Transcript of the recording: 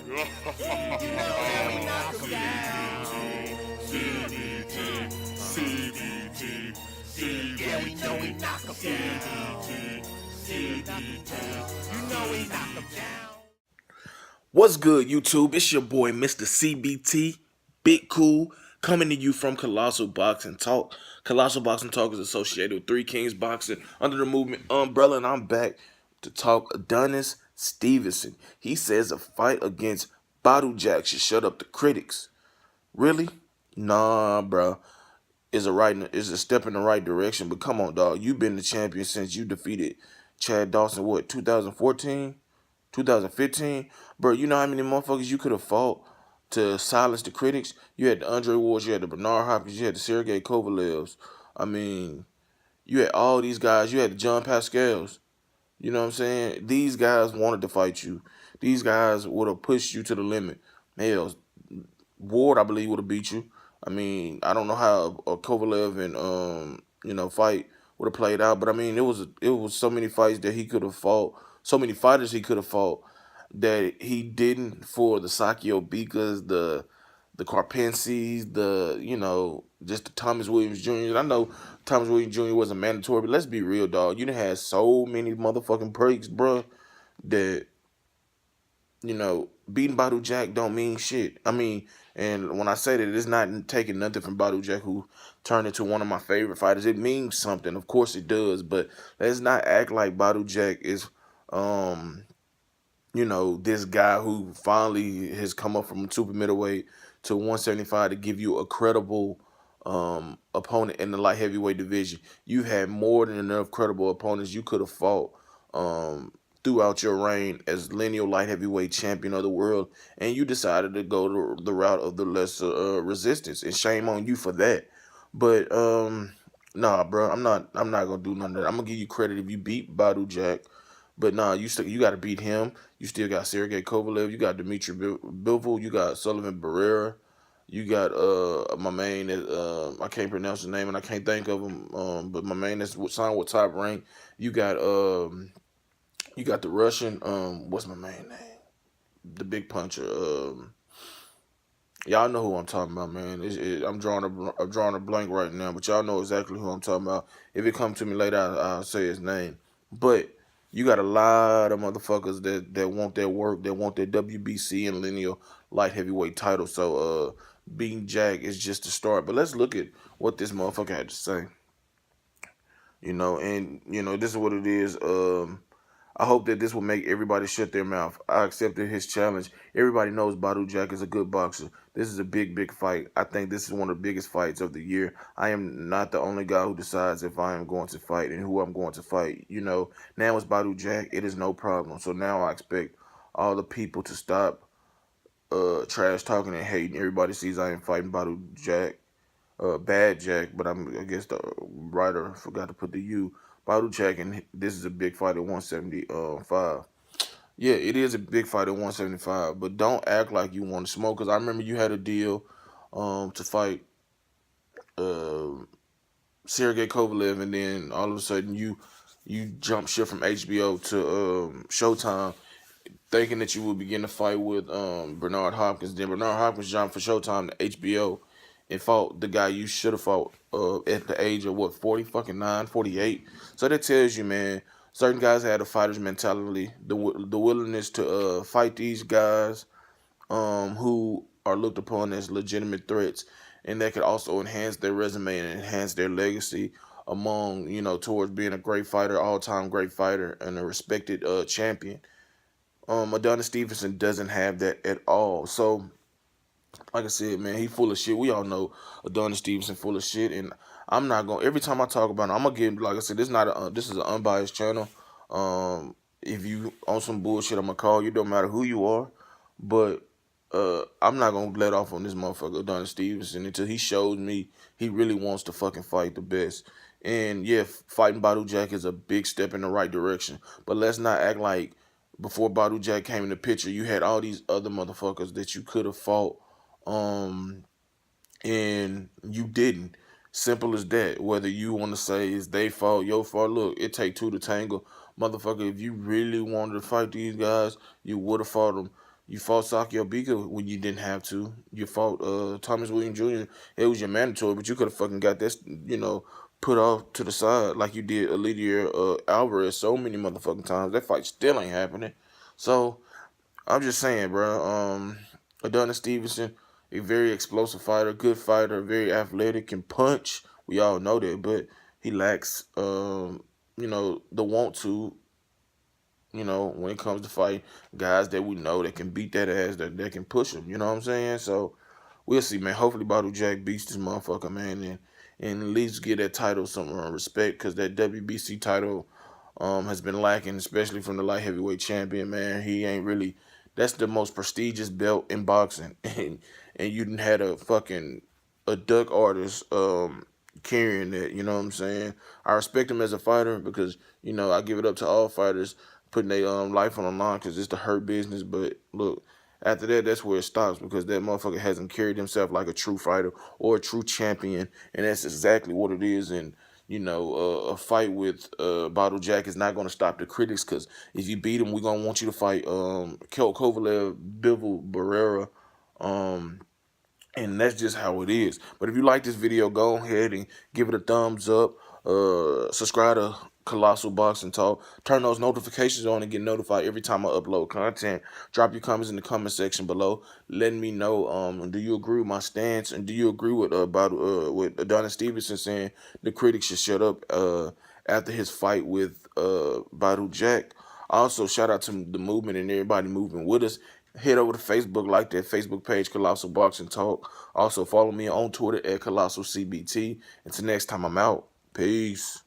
You know that we knock 'em down. Yeah, we know we knock 'em down. You know we knock 'em down. What's good, YouTube? It's your boy, Mr. CBT, Big Cool, coming to you from Colossal Boxing Talk. Colossal Boxing Talk is associated with Three Kings Boxing under the movement umbrella, and I'm back to talk Adonis Stevenson. He says a fight against Badu Jack should shut up the critics. Really? Nah, bro. Is a step in the right direction, but come on, dog. You've been the champion since you defeated Chad Dawson, what, 2014? 2015, bro. You know how many motherfuckers you could have fought to silence the critics? You had the Andre Wards, you had the Bernard Hopkins, you had the Sergey Kovalevs. I mean, you had all these guys. You had the John Pascals. You know what I'm saying? These guys wanted to fight you. These guys would have pushed you to the limit. Hell, Ward, I believe, would have beat you. I mean, I don't know how a Kovalev and fight would have played out, but I mean, it was so many fights that he could have fought, so many fighters he could have fought that he didn't for the Sakio Bikas, the Carpensis, just the Thomas Williams Jr. I know Thomas Williams Jr. wasn't mandatory, but let's be real, dog. You done had so many motherfucking breaks, bruh, that beating Badu Jack don't mean shit. I mean, and when I say that, it's not taking nothing from Badu Jack, who turned into one of my favorite fighters. It means something, of course it does, but let's not act like Badu Jack is, this guy who finally has come up from super middleweight to 175 to give you a credible opponent in the light heavyweight division. You've had more than enough credible opponents you could have fought throughout your reign as lineal light heavyweight champion of the world, and you decided to go the route of the lesser resistance, and shame on you for that. But nah, bro, I'm not gonna do none of that. I'm gonna give you credit if you beat Badu Jack, but nah, you got to beat him. You still got Sergey Kovalev, you got Dmitry Bivol, you got Sullivan Barrera, you got my main that I can't pronounce his name and I can't think of him, but my main that's signed with Top Rank. You got the Russian, what's my main name? The big puncher. Y'all know who I'm talking about, man. I'm drawing a blank right now, but y'all know exactly who I'm talking about. If it comes to me later, I'll say his name. But you got a lot of motherfuckers that want their work, that want their WBC and lineal light heavyweight title. So beating Jack is just a start. But let's look at what this motherfucker had to say. This is what it is. I hope that this will make everybody shut their mouth. I accepted his challenge. Everybody knows Badu Jack is a good boxer. This is a big, big fight. I think this is one of the biggest fights of the year. I am not the only guy who decides if I am going to fight and who I'm going to fight. Now it's Badu Jack. It is no problem. So now I expect all the people to stop trash talking and hating. Everybody sees I am fighting Badu Jack. Bad Jack, but I guess the writer forgot to put the U. Badu Jack, and this is a big fight at 175. Yeah, it is a big fight at 175, but don't act like you want to smoke, because I remember you had a deal to fight Sergey Kovalev, and then all of a sudden you jump ship from HBO to Showtime, thinking that you would begin to fight with Bernard Hopkins. Then Bernard Hopkins jumped for Showtime to HBO and fought the guy you should have fought at the age of, what, 40 fucking 9, 48. So that tells you, man, certain guys had a fighter's mentality, the willingness to fight these guys who are looked upon as legitimate threats, and that could also enhance their resume and enhance their legacy among, towards being a great fighter, all-time great fighter, and a respected champion. Adonis Stevenson doesn't have that at all. So, like I said, man, he full of shit. We all know Adonis Stevenson full of shit, and I'm not gonna. Every time I talk about him, I'm gonna give. Like I said, this is an unbiased channel. If you on some bullshit, I'm gonna call you. Don't matter who you are, but I'm not gonna let off on this motherfucker Adonis Stevenson until he shows me he really wants to fucking fight the best. And yeah, fighting Badu Jack is a big step in the right direction. But let's not act like before Badu Jack came in the picture, you had all these other motherfuckers that you could have fought, um, and you didn't. Simple as that. Whether you want to say it's they fault, your fault. Look, it take two to tangle, motherfucker. If you really wanted to fight these guys, you would have fought them You fought Sakio Bika when you didn't have to. You fought Thomas Williams Jr. It was your mandatory, but you could have fucking got this, put off to the side like you did Elidia Alvarez so many motherfucking times. That fight still ain't happening. So I'm just saying, bro. Adonis Stevenson, a very explosive fighter, good fighter, very athletic, can punch. We all know that, but he lacks, the want to. When it comes to fight guys that we know that can beat that ass, that can push him. You know what I'm saying? So we'll see, man. Hopefully, Badu Jack beats this motherfucker, man, and at least get that title some respect, because that WBC title has been lacking, especially from the light heavyweight champion, man. He ain't really. That's the most prestigious belt in boxing, and you didn't had a duck artist carrying that. You know what I'm saying? I respect him as a fighter because I give it up to all fighters putting their life on the line because it's the hurt business. But look, after that, that's where it stops, because that motherfucker hasn't carried himself like a true fighter or a true champion, and that's exactly what it is. And a fight with Badu Jack is not going to stop the critics, because if you beat him, we're going to want you to fight Kel Kovalev, Bivol Barrera, and that's just how it is. But if you like this video, go ahead and give it a thumbs up. Subscribe to Colossal Boxing Talk. Turn those notifications on and get notified every time I upload content. Drop your comments in the comment section below, letting me know do you agree with my stance, and do you agree with with Adonis Stevenson saying the critics should shut up after his fight with Badu Jack. Also, shout out to the movement and everybody moving with us. Head over to Facebook, like that Facebook page, Colossal Boxing Talk. Also, follow me on Twitter at Colossal CBT. Until next time, I'm out. Peace.